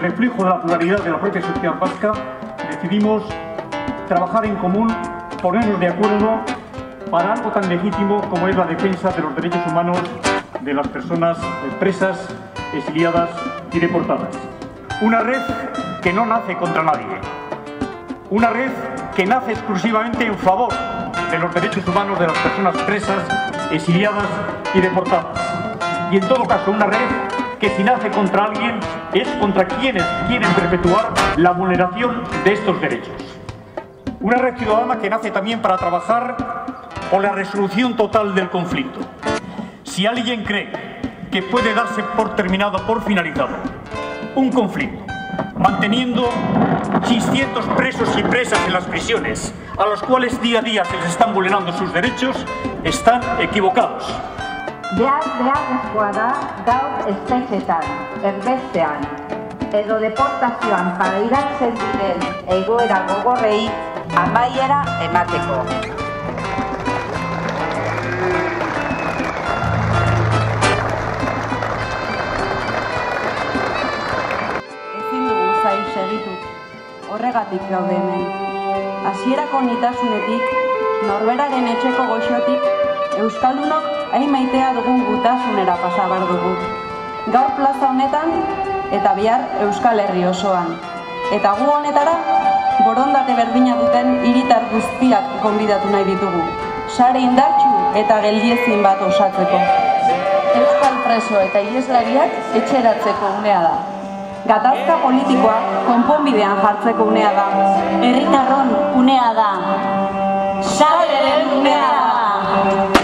Reflejo de la pluralidad de la propia sociedad vasca, decidimos trabajar en común, ponernos de acuerdo para algo tan legítimo como es la defensa de los derechos humanos de las personas presas, exiliadas y deportadas. Una red que no nace contra nadie, una red que nace exclusivamente en favor de los derechos humanos de las personas presas, exiliadas y deportadas. Y en todo caso, una red que si nace contra alguien es contra quienes quieren perpetuar la vulneración de estos derechos. Una red ciudadana que nace también para trabajar por la resolución total del conflicto. Si alguien cree que puede darse por terminado, por finalizado, un conflicto, manteniendo 600 presos y presas en las prisiones, a los cuales día a día se les están vulnerando sus derechos, están equivocados. Beharrezkoa da gaur espetxetan, erbestean, edo deportazioan pairatzen diren egoera gogorrei amaiera emateko. Ezin dugu zail segitu, horregatik gaude hemen. Hasierako nitasunetik, norberaren etxeko goxotik, euskaldunok hain maitea dugun gutasunera pasa behar dugu. Gaur plaza honetan eta bihar Euskal Herri osoan. Eta gu honetara, borondate berdina duten hiritar guztiak gonbidatu nahi ditugu. Sare indartsu eta geldiezin bat osatzeko. Euskal preso eta iheslariak etxeratzeko unea da. Gatazka politikoa konponbidean jartzeko unea da. Herritarron unea da. Sareren unea da.